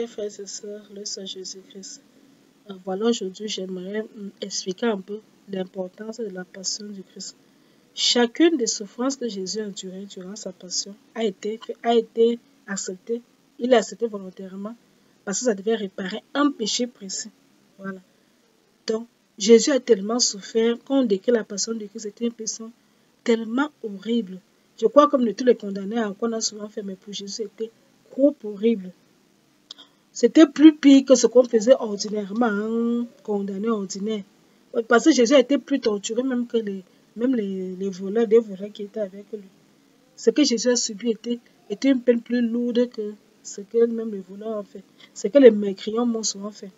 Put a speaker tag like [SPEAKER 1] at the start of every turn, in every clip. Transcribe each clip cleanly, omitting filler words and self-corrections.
[SPEAKER 1] Frères et sœurs, le Seigneur Jésus-Christ. Voilà, aujourd'hui, j'aimerais expliquer un peu l'importance de la passion du Christ. Chacune des souffrances que Jésus a endurées durant sa passion a été acceptée. Il l'a accepté volontairement parce que ça devait réparer un péché précis. Voilà. Donc, Jésus a tellement souffert quand on décrit la passion du Christ, c'était une passion tellement horrible. Je crois comme de tous les condamnés à quoi on a souvent fait, mais pour Jésus, c'était trop horrible. C'était plus pire que ce qu'on faisait ordinairement, un condamné ordinaire. Parce que Jésus a été plus torturé même que les voleurs, des voleurs qui étaient avec lui. Ce que Jésus a subi était une peine plus lourde que ce que même les voleurs ont fait. Ce que les mécréants m'ont souvent fait.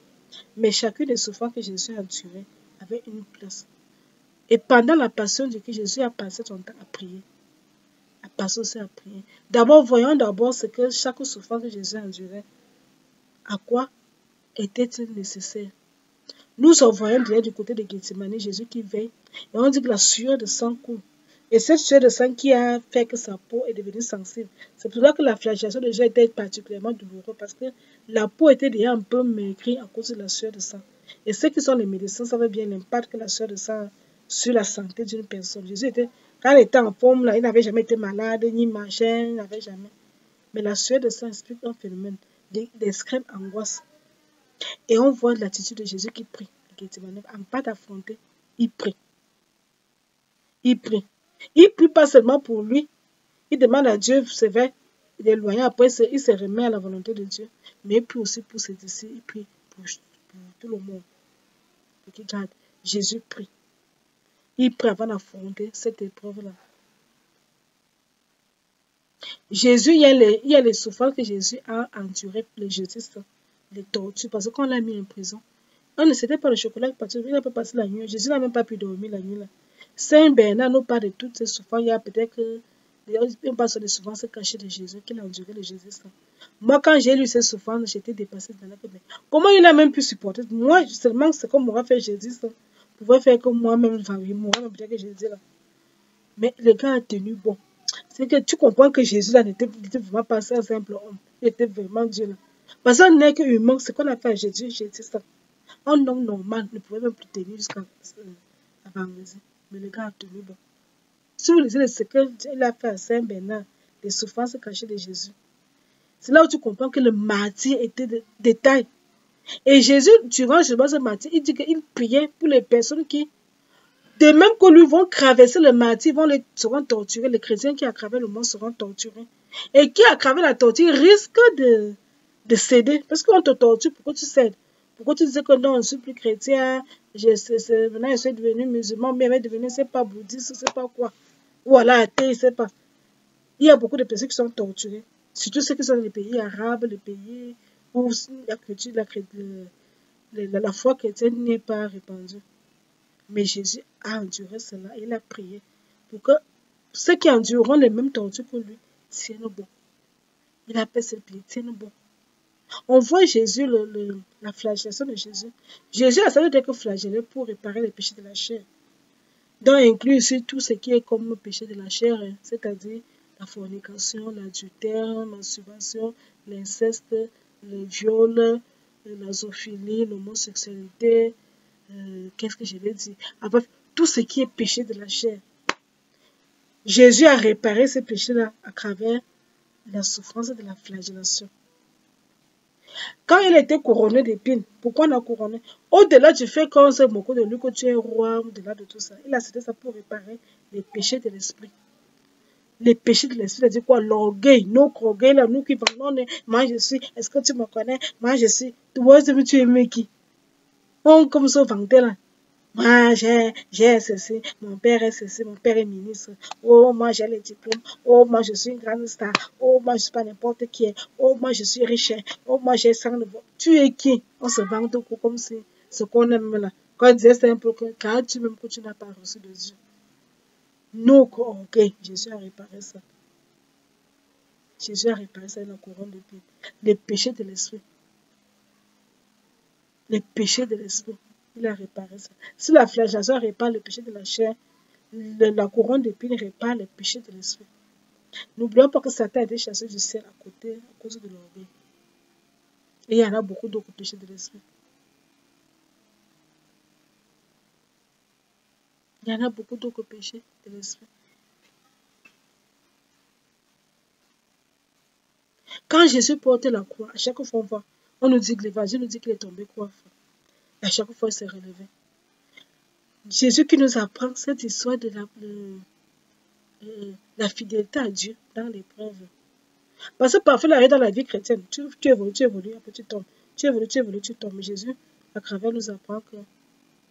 [SPEAKER 1] Mais chacune des souffrances que Jésus a endurées avait une place. Et pendant la passion du Christ, Jésus a passé son temps à prier. À passer aussi à prier. D'abord, voyons d'abord ce que chaque souffrance que Jésus a endurée. À quoi était-il nécessaire? Nous voyons déjà du côté de Gethsemane, Jésus qui veille, et on dit que la sueur de sang coule. Et cette sueur de sang qui a fait que sa peau est devenue sensible. C'est pour ça que la flagellation de Jésus était particulièrement douloureuse, parce que la peau était déjà un peu maigrie à cause de la sueur de sang. Et ceux qui sont les médecins savent bien l'impact que la sueur de sang a sur la santé d'une personne. Quand il était en forme, là, il n'avait jamais été malade, ni marchait, il n'avait jamais. Mais la sueur de sang explique un phénomène d'extrême angoisse. Et on voit l'attitude de Jésus qui prie. En pas d'affronter, il prie. Il prie. Il prie pas seulement pour lui. Il demande à Dieu, c'est vrai, d'éloigner. Après, il se remet à la volonté de Dieu. Mais il prie aussi pour ses disciples. Il prie pour tout le monde. Regarde, Jésus prie. Il prie avant d'affronter cette épreuve-là. Jésus, il y a les souffrances que Jésus a endurées, les justices, les tortures, parce qu'on l'a mis en prison. On ne s'était pas le chocolat qui partait, il n'a pas passé la nuit. Jésus n'a même pas pu dormir la nuit là. Saint Bernard nous parle de toutes ces souffrances. Il y a peut-être que on passe sur les souffrances cachées de Jésus, qu'il a enduré le Jésus. Moi, quand j'ai lu ces souffrances, j'étais dépassée dans la tête. Comment il a même pu supporter? Moi, seulement, c'est comme m'aurait fait Jésus. Pouvait faire comme moi-même, moi-même, peut-être que Jésus là. Mais le gars a tenu bon. C'est que tu comprends que Jésus là n'était vraiment pas un simple homme. Il était vraiment Dieu là. Parce qu'on n'est que humain, ce qu'on a fait à Jésus, ça. Un homme normal ne pouvait même plus tenir jusqu'à la vendredi. Mais le gars a tenu bon. Si vous lisez ce qu'il a fait à Saint Bernard, les souffrances cachées de Jésus, c'est là où tu comprends que le martyr était de détail. Et Jésus, durant ce martyr, il dit qu'il priait pour les personnes qui, de même que lui, vont traverser le martyr, seront torturés. Les chrétiens qui a cravé le monde seront torturés. Et qui a cravé la torture risque de céder. Parce qu'on te torture, pourquoi tu cèdes? Pourquoi tu disais que non, je ne suis plus chrétien, maintenant je suis devenu musulman, mais je suis devenu, c'est pas bouddhiste, c'est pas quoi. Ou alors athée, je sais pas. Il y a beaucoup de personnes qui sont torturées. Surtout ceux qui sont dans les pays arabes, les pays où la foi chrétienne n'est pas répandue. Mais Jésus a enduré cela, il a prié pour que ceux qui endureront les mêmes tortures que lui tiennent bon. Il a fait ses pieds, tiennent bon. On voit Jésus, la flagellation de Jésus. Jésus a savait d'être flagellé pour réparer les péchés de la chair. Donc, inclut aussi tout ce qui est comme péché de la chair, c'est-à-dire la fornication, l'adultère, la masturbation, l'inceste, le viol, la zoophilie, l'homosexualité, qu'est-ce que je vais dire? Enfin, tout ce qui est péché de la chair. Jésus a réparé ces péchés-là à travers la souffrance de la flagellation. Quand il était couronné d'épines, pourquoi on a couronné? Au-delà du fait qu'on sait beaucoup de lui, que tu es roi, au-delà de tout ça, il a cité ça pour réparer les péchés de l'esprit. Les péchés de l'esprit, c'est-à-dire quoi? L'orgueil, notre orgueil, là, nous qui parlons, moi je suis, est-ce que tu me connais? Moi je suis, tu es qui? On comme ça vantait là. Moi, j'ai ceci, mon père est ceci, mon père est ministre. Oh, moi, j'ai les diplômes. Oh, moi, je suis une grande star. Oh, moi, je ne suis pas n'importe qui. Oh, moi, je suis riche. Oh, moi, j'ai 100 de voix. Tu es qui? On se vante beaucoup comme si ce qu'on aime là. Quand on disait c'est un peu que car tu même que tu n'as pas reçu de Dieu. Non, ok, Jésus a réparé ça. Jésus a réparé ça dans la couronne de pied. Les péchés de l'esprit. Les péchés de l'esprit. Il a réparé ça. Si la flagellation répare le péché de la chair, la couronne d'épines répare les péchés de l'esprit. N'oublions pas que Satan a été chassé du ciel à côté à cause de l'orgueil. Et il y en a beaucoup d'autres péchés de l'esprit. Il y en a beaucoup d'autres péchés de l'esprit. Quand Jésus portait la croix, à chaque fois, on nous dit que l'évangile nous dit qu'il est tombé croix. À chaque fois, il s'est relevé. Jésus qui nous apprend cette histoire de la fidélité à Dieu dans l'épreuve. Parce que parfois, dans la vie chrétienne, tu évolues, après tu tombes. Tu évolues, tu tombes. Mais Jésus, à travers, nous apprend que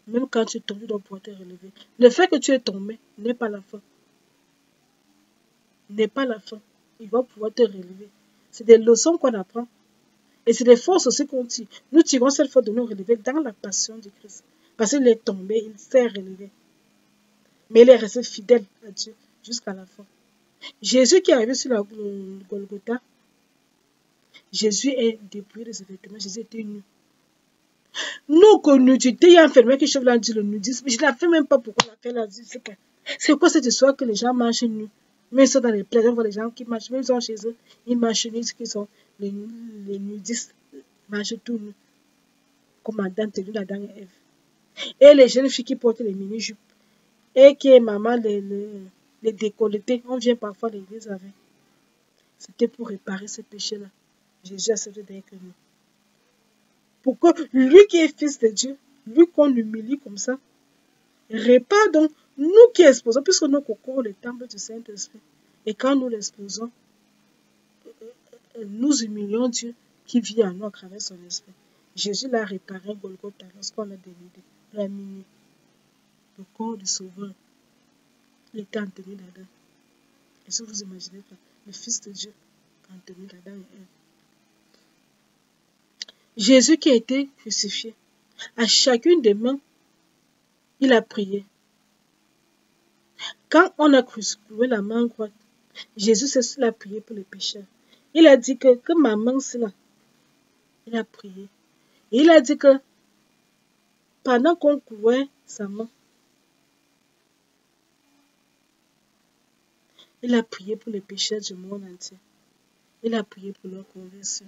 [SPEAKER 1] même quand tu tombes, tu dois pouvoir te relever. Le fait que tu es tombé n'est pas la fin. N'est pas la fin. Il va pouvoir te relever. C'est des leçons qu'on apprend. Et c'est des forces aussi qu'on tire. Nous tirons cette force de nous relever dans la passion du Christ. Parce qu'il est tombé, il s'est relevé. Mais il est resté fidèle à Dieu jusqu'à la fin. Jésus qui est arrivé sur le Golgotha, Jésus est dépouillé de ses vêtements. Jésus était nu. Nous, que nudité, il y a un infirmière qui chauve là, dit le nudisme. Je ne la fais même pas pourquoi on l'a fait là. C'est quoi cette histoire que les gens marchent nus? Mais ils sont dans les plaines, on voit les gens qui marchent, même ils sont chez eux, ils marchent nus, qui sont les nudistes, marchent tout nus. Comme Adam, tenu d'Adam et Ève. Et les jeunes filles qui portent les mini-jupes. Et qui est maman, les décolletés, on vient parfois à l'église avec. C'était pour réparer ces péchés-là. Jésus a accepté d'être nous. Pour que lui qui est fils de Dieu, lui qu'on humilie comme ça, répare donc nous qui exposons, puisque nous concourons le temple du Saint-Esprit. Et quand nous l'exposons, nous humilions Dieu qui vit en nous à travers son esprit. Jésus l'a réparé Golgotha lorsqu'on l'a dénudé, l'a mis le corps du Sauveur. Il était en tenue d'Adam. Et si vous imaginez pas, le Fils de Dieu en tenue d'Adam et Ève. Jésus qui a été crucifié, à chacune des mains, il a prié. Quand on a cloué la main droite, Jésus s'est a prié pour les pécheurs. Il a dit que ma main, c'est là. Il a prié. Et il a dit que pendant qu'on clouait sa main, il a prié pour les pécheurs du monde entier. Il a prié pour leur conversion.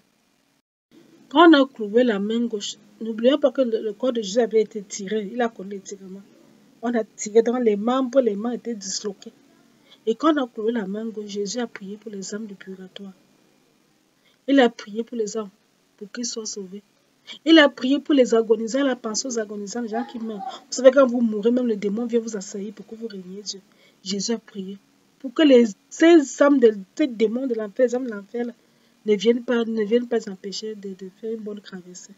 [SPEAKER 1] Quand on a cloué la main gauche, n'oublions pas que le corps de Jésus avait été tiré. Il a connu l'étirement. On a tiré dans les membres, les mains étaient disloquées. Et quand on a cloué la main gauche, Jésus a prié pour les âmes du purgatoire. Il a prié pour les âmes, pour qu'ils soient sauvés. Il a prié pour les agonisants, la pensée aux agonisants, les gens qui meurent. Vous savez, quand vous mourrez, même le démon vient vous assaillir pour que vous régniez Dieu. Jésus a prié pour que ces âmes, ces démons de l'enfer, les âmes de l'enfer, ne viennent pas empêcher de faire une bonne traversée.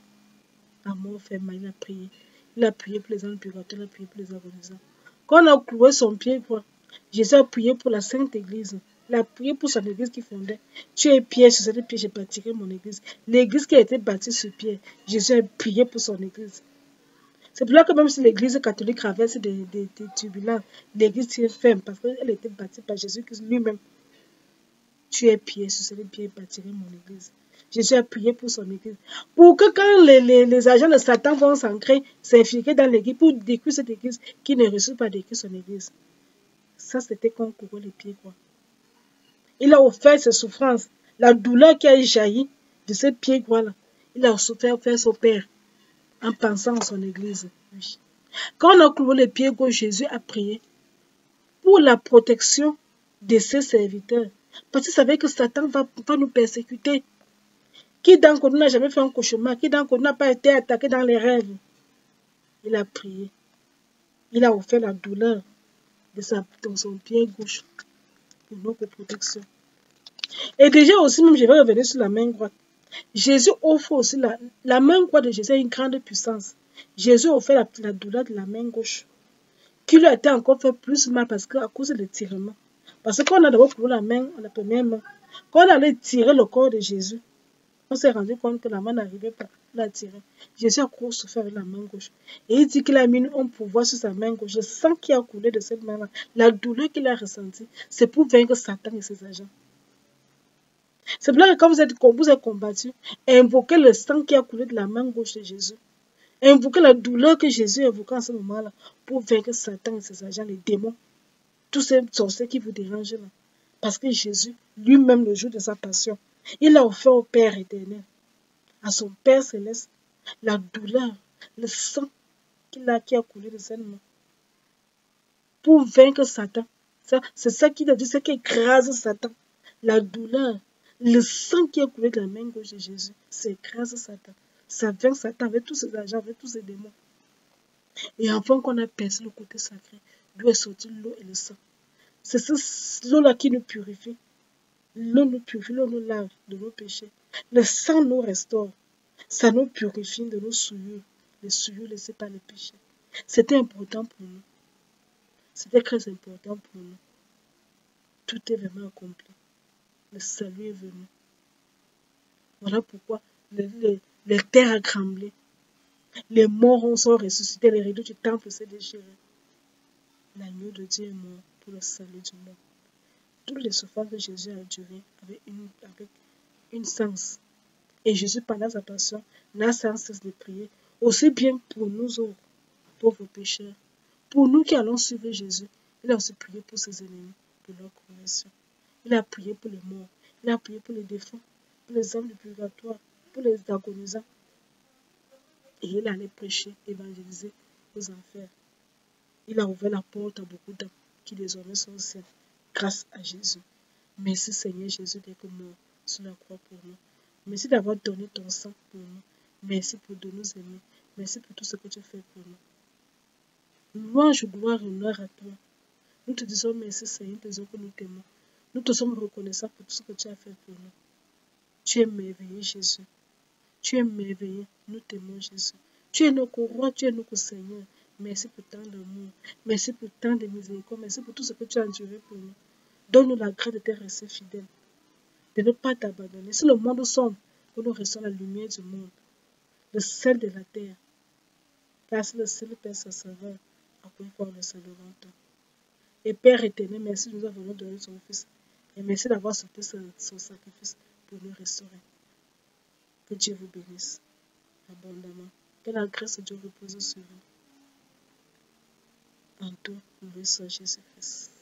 [SPEAKER 1] À mort ferme, il a prié. Il a prié pour les âmes du purgatoire, il a prié pour les agonisants. Quand on a cloué son pied, Jésus a prié pour la Sainte Église. Il a prié pour son église qui fondait. Tu es Pierre, sur cette pierre, j'ai bâtirai mon église. L'église qui a été bâtie sur Pierre, Jésus a prié pour son église. C'est pour ça que même si l'église catholique traverse des turbulences, l'église est ferme parce qu'elle a été bâtie par Jésus lui-même. Tu es Pierre, sur cette pierre, bâtirai mon église. Jésus a prié pour son église. Pour que quand les agents de Satan vont s'ancrer, s'infiltrer dans l'église, pour détruire cette église, qui ne réussit pas à détruire son église. Ça, c'était qu'on courait les pieds, quoi. Il a offert ses souffrances, la douleur qui a jailli de ses pieds, voilà. Il a souffert faire son Père en pensant à son église. Oui. Quand on a cloué les pieds gauche, Jésus a prié pour la protection de ses serviteurs. Parce qu'il savait que Satan va nous persécuter. Qui d'entre nous n'a jamais fait un cauchemar? Qui d'entre nous n'a pas été attaqué dans les rêves? Il a prié. Il a offert la douleur de son pied gauche pour notre protection. Et déjà aussi, même je vais revenir sur la main droite. Jésus offre aussi la main droite de Jésus a une grande puissance. Jésus a offert la douleur de la main gauche, qui lui a été encore fait plus mal parce qu'à cause de l'étirement. Parce qu'on a d'abord cloué la main, la première main. Quand on allait tirer le corps de Jésus, on s'est rendu compte que la main n'arrivait pas à la tirer. Jésus a couru souffert avec la main gauche. Et il dit qu'il a mis un pouvoir sur sa main gauche. Le sang qui a coulé de cette main-là, la douleur qu'il a ressentie, c'est pour vaincre Satan et ses agents. C'est pour ça que quand vous êtes combattu, invoquez le sang qui a coulé de la main gauche de Jésus. Invoquez la douleur que Jésus invoquait en ce moment-là pour vaincre Satan et ses agents, les démons, tous ces sorciers qui vous dérangent là. Parce que Jésus, lui-même, le jour de sa passion, il a offert au Père éternel à son Père céleste, la douleur, le sang qui a coulé de ses mains pour vaincre Satan. C'est ça qu'il a dit, c'est qui écrase Satan. La douleur, le sang qui a coulé de la main gauche de Jésus, c'est écrase Satan. Ça vainc Satan avec tous ses agents, avec tous ses démons. Et enfin qu'on a percé le côté sacré, d'où est sorti l'eau et le sang. C'est l'eau-là qui nous purifie. L'eau nous purifie, l'eau nous lave de nos péchés. Le sang nous restaure. Ça nous purifie de nos souillures, les souillures laissées par les péchés. C'était important pour nous. C'était très important pour nous. Tout est vraiment accompli. Le salut est venu. Voilà pourquoi les terres ont tremblé. Les morts sont ressuscités. Les rideaux du temple s'est déchiré. L'agneau de Dieu est mort pour le salut du monde. Toutes les souffrances que Jésus a endurées avec une sens. Et Jésus, pendant sa passion, n'a sans cesse de prier, aussi bien pour nous autres, pauvres pécheurs. Pour nous qui allons suivre Jésus, il a aussi prié pour ses ennemis, pour leur conversion. Il a prié pour les morts, il a prié pour les défunts, pour les âmes du purgatoire, pour les agonisants. Et il allait prêcher, évangéliser aux enfers. Il a ouvert la porte à beaucoup d'âmes qui désormais sont au ciel, grâce à Jésus. Merci Seigneur Jésus d'être mort sur la croix pour nous. Merci d'avoir donné ton sang pour nous. Merci pour de nous aimer. Merci pour tout ce que tu fais pour nous. Louange, gloire et honneur à toi. Nous te disons merci Seigneur, nous te disons que nous t'aimons. Nous te sommes reconnaissants pour tout ce que tu as fait pour nous. Tu es merveilleux Jésus. Tu es merveilleux. Nous t'aimons Jésus. Tu es notre roi, tu es notre Seigneur. Merci pour tant d'amour. Merci pour tant de miséricorde. Merci pour tout ce que tu as enduré pour nous. Donne-nous la grâce de te rester fidèle, de ne pas t'abandonner. Si le monde sombre, que nous restons la lumière du monde, le sel de la terre. Car c'est le seul Père sa sauveur, à quoi croire le salut en toi. Et Père éternel, merci de nous avoir donné son Fils. Et merci d'avoir accepté son sacrifice pour nous restaurer. Que Dieu vous bénisse abondamment. Que la grâce de Dieu repose sur vous. En tout, loué soit Jésus-Christ.